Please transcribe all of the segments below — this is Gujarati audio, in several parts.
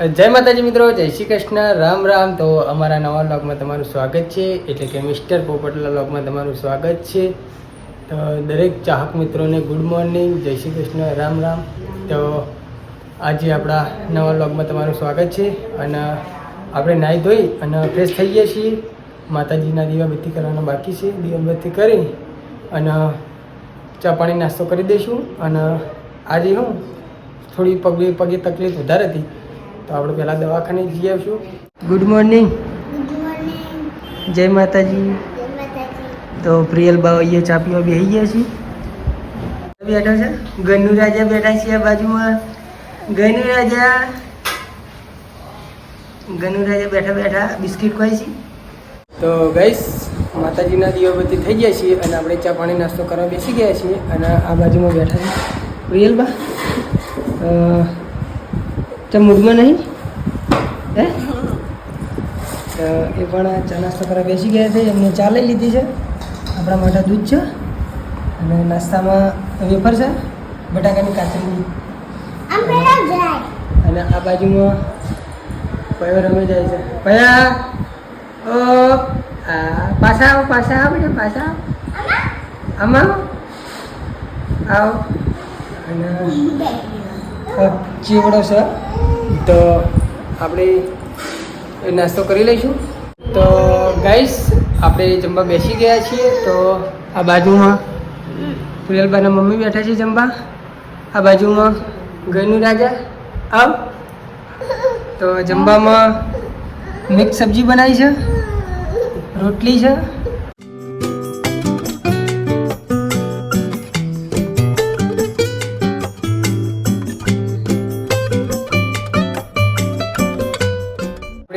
જય માતાજી મિત્રો, જય શ્રી કૃષ્ણ, રામ રામ. તો અમારા નવા વ્લોગમાં તમારું સ્વાગત છે, એટલે કે મિસ્ટર પોપટલા વ્લોગમાં તમારું સ્વાગત છે. તો દરેક ચાહક મિત્રોને ગુડ મોર્નિંગ, જય શ્રી કૃષ્ણ, રામ રામ. તો આજે આપણા નવા વ્લોગમાં તમારું સ્વાગત છે. અને આપણે નાહી ધોઈ અને ફ્રેશ થઈ ગયા છીએ. માતાજીના દીવાબત્તી કરવાના બાકી છે. દીવાબત્તી કરી અને ચા પાણી નાસ્તો કરી દઈશું. અને આજે હું થોડી પગે તકલીફ વધારે હતી, તો આપણે પહેલાં દવાખાને જઈ આવીશું. Good morning. જય માતાજી. તો પ્રિયલ બા અહીંયા ચા પીવા બેસી ગયા છીએ. બેઠા છે ગનુ રાજા, બેઠા છીએ બાજુમાં. ગનુ રાજા બેઠા બેઠા બિસ્કિટ ખાય છે. તો ગાઈસ, માતાજીના દીવાબત્તી થઈ ગયા છીએ અને આપણે ચા પાણી નાસ્તો કરવા બેસી ગયા છીએ. અને આ બાજુમાં બેઠા છે પ્રિયલ બા. તો મૂડમાં નહીં હે? તો એ પણ ચા નાસ્તો કરવા બેસી ગયા છે. એમને ચા લઈ લીધી છે. આપણા માટે દૂધ છે અને નાસ્તામાં વેફર છે, બટાકાની કાચરી. અને આ બાજુમાં પયો રમે જાય છે. પયા ઓ પાછા આવો બેટા, પાછા આમાં આવો. અને ચીવડો છે, તો આપણે નાસ્તો કરી લઈશું. તો ગાઈસ, આપણે જમવા બેસી ગયા છીએ. તો આ બાજુમાં પ્રિયલબાના મમ્મી બેઠા છે જમવા. આ બાજુમાં ગનુ રાજા આવ. તો જમવામાં મિક્સ સબ્જી બનાવી છે, રોટલી છે.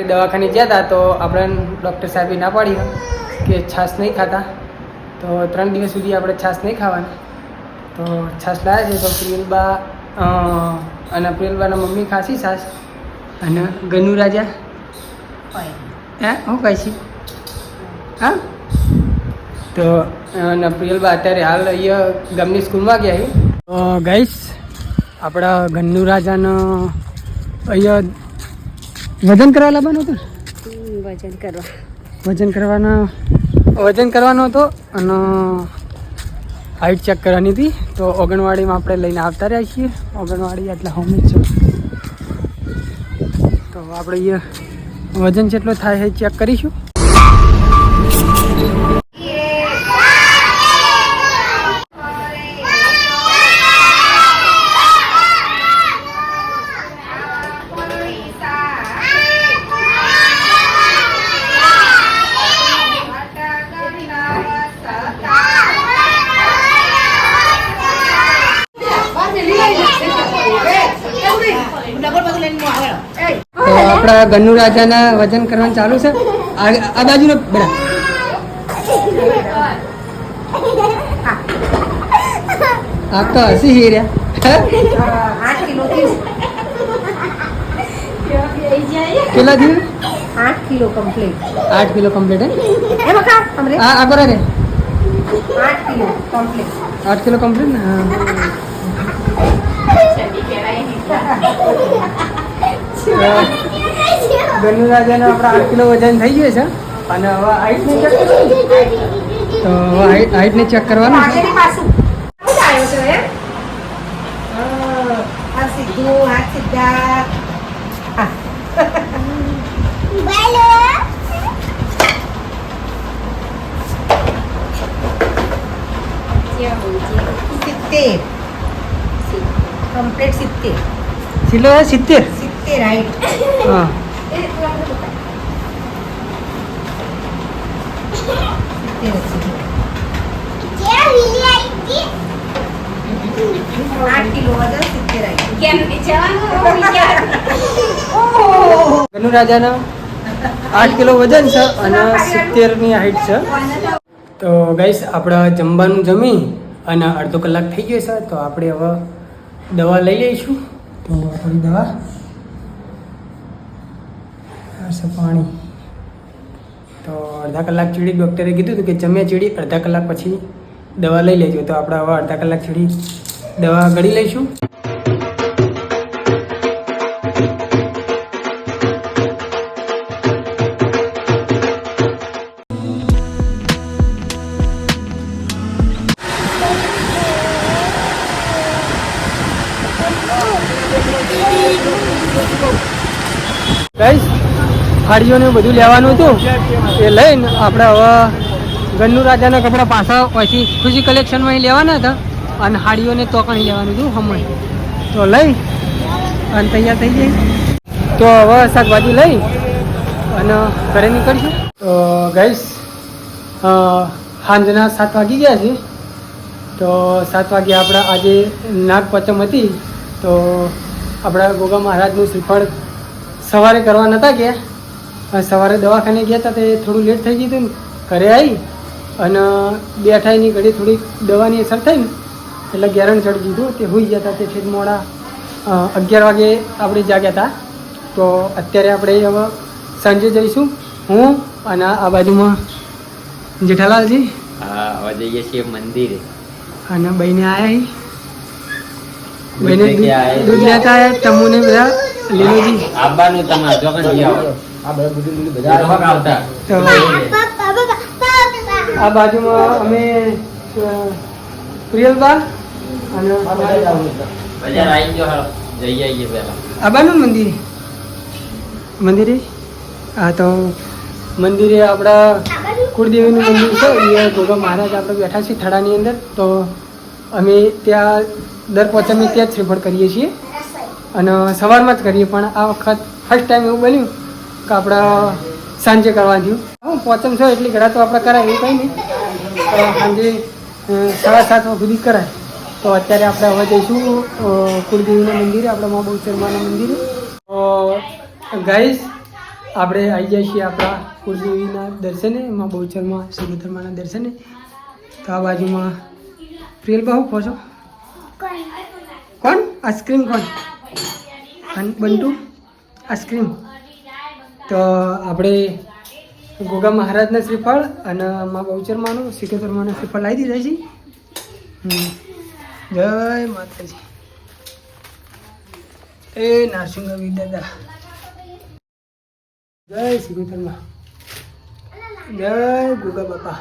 દવાખાને ગયા હતા તો આપણે ડૉક્ટર સાહેબે ના પાડી કે છાશ નહીં ખાતા, તો 3 દિવસ સુધી આપણે છાશ નહીં ખાવાની. તો છાશ લાવ્યા છે. તો પ્રિયલબા અને પ્રિયલબાના મમ્મી ખાસી છાશ. અને ગનુ રાજા હે હું કહે છે હા. તો અને પ્રિયલબા અત્યારે હાલ અહીંયા ગામની સ્કૂલમાં ગયા છે. તો ગાઈસ, આપણા ગનુ રાજાનો અહીંયા વજન કરવા લાવવાનું હતું. વજન કરવાનો હતો અને હાઈટ ચેક કરવાની હતી. તો ઓગણવાડીમાં આપણે લઈને આવતા રહ્યા છીએ. ઓગણવાડી એટલે હોમી છે. તો આપણે અહીંયા વજન જેટલો થાય એ ચેક કરીશું. તો આપણા ગનુ રાજાના વજન કરવાનું ચાલુ છે. આ બાજુ બડા આપ તો હસી હી રહ્યા. કેટલા થયું? 8 કિલો કમ્પ્લીટ. 8 કિલો કમ્પ્લીટ હે? આ બરાબર ને? 8 કિલો કમ્પ્લીટ ને? હા. ગનુ રાજાનો આપણે 8 કિલો વજન થઈ ગયું છે. અને હવે હાઈટને ચેક કરવાનું. તો હવે હાઈટને ચેક કરવાનું છે. Complete 70 kilo 70 right. હા. 8 કિલો વજન 70 રાઈટ. ગનુ રાજાનો 8 કિલો વજન છે અને 70ની હાઈટ છે. તો ગાઈસ, આપણે જમવાનું જમી અને અડધો કલાક થઈ ગયો છે. તો આપણે હવે દવા લઈ લઈશું. તો થોડી દવા છે, પાણી. તો અડધા કલાક ચીડી ડૉક્ટરે કીધું હતું કે જમ્યા ચીડી અડધા કલાક પછી દવા લઈ લેજો. તો આપણે હવે અડધા કલાક ચીડી દવા ગળી લઈશું. ગાઈસ હાડીઓને બધું લેવાનું હતું એ લઈને આપણે હવે ગન્નુ રાજાના કપડાં પાછા પછી ખુશી કલેક્શનમાં લેવાના હતા અને હાડીઓને તો પણ લેવાનું હતું હમણાં તો લઈ અને તૈયાર થઈ જાય તો હવે શાકભાજી લઈ અને ઘરે નીકળશું તો ગાઈસ સાંજના 7 વાગી ગયા છે તો 7 વાગે આપણે આજે નાગ પંચમ હતી તો આપણા ગોગા મહારાજનું શ્રીફળ સવારે કરવા નહોતા ગયા સવારે દવાખાને ગયા હતા તે થોડું લેટ થઈ ગયું હતું ને ઘરે આવી અને બેઠાઈની ઘડી થોડીક દવાની અસર થઈ ને એટલે ગેરણ ચડી દીધું તે હોઈ ગયા હતા તે ઠેઠ મોડા 11 વાગે આપણે જાગ્યા હતા તો અત્યારે આપણે હવે સાંજે જઈશું હું અને આ બાજુમાં જેઠાલાલજી હા હવે જઈએ છીએ મંદિરે અને બહેને આવ્યા બહેને દૂધ લેકે આયા. દૂધ લેતા આવ્યા તમુને બધા લીલોજી આવવાનું તમારે જો કઈ આવો બધા આવતા તો આ બાજુમાં અમે પ્રિયલબા અને બજાર આવી ગયો હાલો જઈ આવીએ પહેલા આબાનું મંદિરે હા તો મંદિરે આપણા કુળદેવીનું મંદિર છે એ ગોગા મહારાજ આપણે બેઠા છીએ થડાની અંદર તો અમે ત્યાં દર પોચમે ત્યાં જ શ્રીફળ કરીએ છીએ અને સવારમાં જ કરીએ પણ આ વખત ફર્સ્ટ ટાઈમ એવું બન્યું કે આપણે સાંજે કરવા થયું હું પોચમ છો એટલી ઘડા તો આપણે કરાય એવું કંઈ નહીં તો સાંજે 7:30 સુધી કરાય તો અત્યારે આપણે હવે જઈશું કુળદેવીના મંદિરે આપણા મા બહુચરમાના મંદિરે ગાઈસ આપણે આવી જઈએ છીએ આપણા કુળદેવીના દર્શને મા બહુચરમાં શ્રીધર્માના દર્શને તો આ બાજુમાં પ્રિયલ બહુ પહોંચો કોણ આઈસ્ક્રીમ કોણ બંટુ આઈસ્ક્રીમ તો આપણે ગોગા મહારાજના શ્રીફળ અને મા બહુચરમાનું શ્રીધર્માના શ્રીફળ લાવી દીધા છે જય માતાજી એ નારસિંહ દાદા જય શ્રીધર્મા જય ગોગા બાપા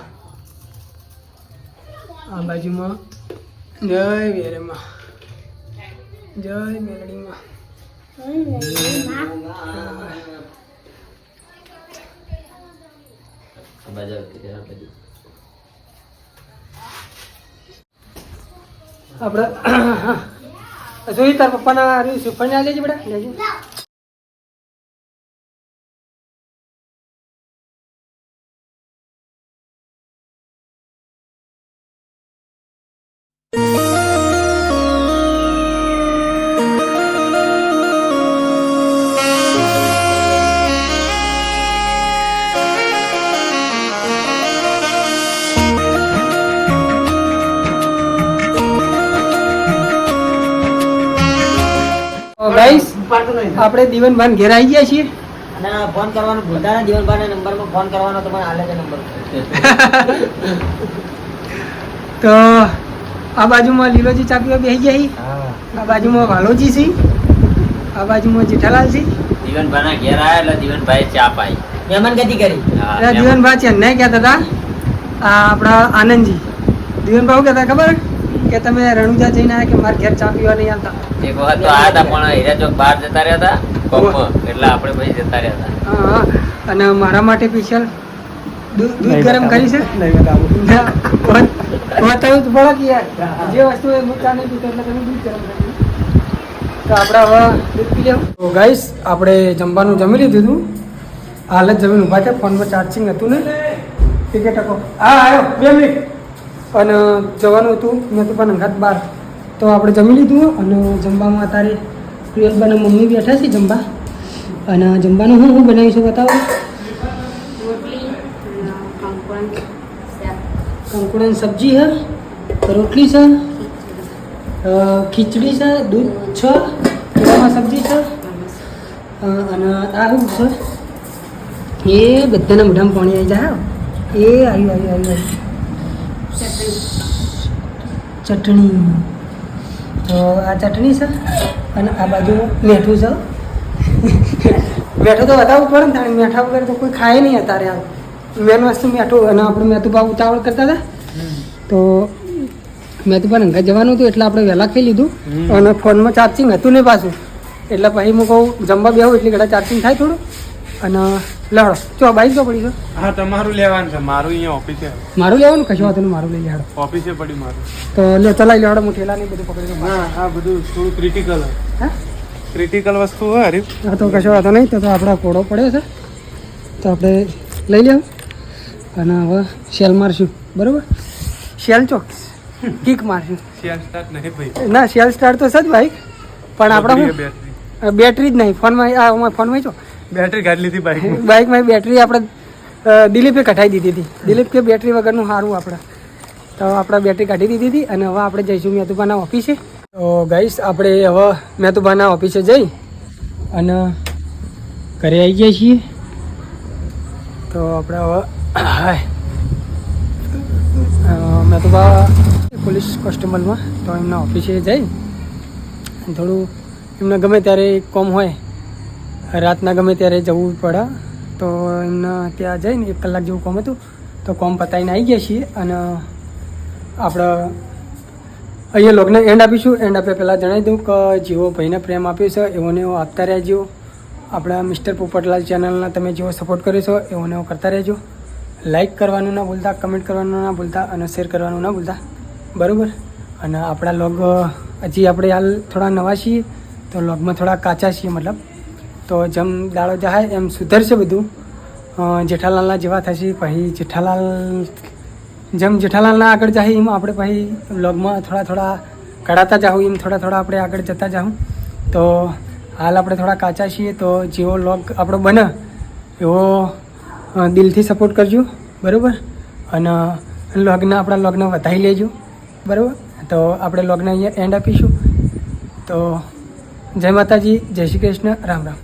આ બાજુમાં જય વેરેમાં જય મેલડીમાં આપણે જોઈ તાર પપ્પાના શ્રીફળ ને લેજે બેટા લેજે ગાઈસ આપણે દીવનભાન ઘેર આવી ગયા છીએ અને ફોન કરવાનો ભૂલતા ના જીવનભાઈના નંબરમાં ફોન કરવાનો તો મને આલે છે નંબર તો આ બાજુમાં લીલોજી ચાપીઓ બેસી ગયા છે આ બાજુમાં વાલોજી છે આ બાજુમાં જેઠાલાલ છે જીવનભાઈ ઘેર આવ્યા એટલે જીવનભાઈ ચા પાઈ મહેમાન ગતિ કરી એટલે દીવનભાઈ ચેન્નાઈ કહેતા હતા આ આપણા આનંદજી દીવનભાઈ શું કહેતા ખબર કે તમે રણુજા જઈને આવ્યા કે મારા ઘેર ચા પીવા નહીં આવતા એક વખત તો આયા હતા પણ હીરા ચોક બહાર જતા રહ્યા હતા કોમમાં એટલે આપણે પછી જતા રહ્યા હતા હા અને મારા માટે સ્પેશિયલ દૂધ ગરમ કરી છે બતાવું તો પડે કે યાર જે વસ્તુ એ હું ચા નહીં પીતો એટલે તમે દૂધ ગરમ કરી તો આપણે હવે દૂધ પી લેવું તો ગાઈસ આપણે જમવાનું જમી લીધું હતું હાલ જ જમીન ઊભા છે ફોનમાં ચાર્જિંગ હતું ને ટિકિટ ટકો હા આવ્યો 2 મિનિટ અને જવાનું હતું મેં તો પણ અંગાત બહાર તો આપણે જમી લીધું અને જમવામાં અત્યારે પ્રિયલબાના મમ્મી બેઠા છે જમવા અને જમવાનું હું બનાવીશું બતાવો કંકુડન સબ્જી છે રોટલી છે ખીચડી છે દૂધ છે કેળામાં સબ્જી છે અને આ શું છે એ બધાના મોઢામાં પાણી આવી જાય એ આવ્યું ચટણી તો આ ચટણી છે અને આ બાજુ મેઠું છે મેઠું તો બતાવવું પડે ને તારે મેઠા વગર તો કોઈ ખાય નહીં અત્યારે આ મેન વસ્તુ મેઠું અને આપણે મેથું ભાવ ઉતાવળ કરતા હતા તો મેથું પણ અંગા જવાનું હતું એટલે આપણે વહેલા ખાઈ લીધું અને ફોનમાં ચાર્જિંગ હતું ને પાછું એટલે પછી હું કહું જમવા બેહું એટલે ઘણા ચાર્જિંગ થાય થોડું અને લડો ચો બાઈક તો પડી છે હા તમારું લેવાનું છે મારું અહીંયા ઓફિસે મારું લેવાનું કશું વાંધો નહીં મારું લઈ લેડો ઓફિસે પડ્યું મારું તો લે ચલાવી લેડો હું ઠેલા નહીં બધું પકડી લઉં હા આ બધું થોડું ક્રિટિકલ હા ક્રિટિકલ વસ્તુ હોય હરીફ હા તો કશો વાંધો નહીં તો આપણા ઘોડો પડ્યો છે તો આપણે લઈ લેવું અને હવે શેલ મારશું બરાબર શેલ ચોક કિક મારશું શેર સ્ટાર્ટ નહીં ભાઈ ના શેલ સ્ટાર્ટ તો છે જ બાઈક પણ આપણે બેટરી બેટરી જ નહીં ફોનમાં ફોનમાં છો બેટરી કાઢી લીધી બાઈક બાઇકમાં બેટરી આપણે દિલીપે કઢાઈ દીધી હતી દિલીપ કે બેટરી વગરનું સારું આપણે તો આપણે બેટરી કાઢી દીધી હતી અને હવે આપણે જઈશું મેતુબાના ઓફિસે તો ગાઈસ આપણે હવે મેતુબાના ઓફિસે જઈ અને ઘરે આવી ગયા છીએ તો આપણે હવે મેતુબા પોલીસ કોન્સ્ટેબલમાં તો એમના ઓફિસે જઈ થોડું એમને ગમે ત્યારે કોમ હોય રાતના ગમે ત્યારે જવું પડે તો એમને ત્યાં જઈને 1 કલાક જેવું કોમ હતું તો કોમ પતાવીને આવી ગયા છીએ અને આપણે અહીંયા લોગને એન્ડ આપીશું એન્ડ આપ્યા પહેલાં જણાવી દઉં કે જેવો ભાઈને પ્રેમ આપ્યો છે એવોને એવો આપતા રહેજો આપણા મિસ્ટર પોપટલાલ ચેનલના તમે જેવો સપોર્ટ કર્યો છો એવોને એવો કરતા રહેજો લાઈક કરવાનું ના ભૂલતા કમેન્ટ કરવાનું ના ભૂલતા અને શેર કરવાનું ના ભૂલતા બરાબર અને આપણા લોગ હજી આપણે હાલ થોડા નવા છીએ તો લોગમાં થોડા કાચા છીએ મતલબ તો જેમ દાડો જાય એમ સુધરશે બધું જેઠાલાલના જેવા થશે પછી જેઠાલાલના આગળ જાય એમ આપણે પછી વ્લોગમાં થોડા કઢાતા જાઉં એમ થોડા આપણે આગળ જતા જાઉં તો હાલ આપણે થોડા કાચા છીએ તો જેવો વ્લોગ આપણો બને એવો દિલથી સપોર્ટ કરજો બરાબર અને આપણા વ્લોગને વધારી લેજો બરાબર તો આપણે વ્લોગને અહીંયા એન્ડ આપીશું તો જય માતાજી જય શ્રી કૃષ્ણ રામ રામ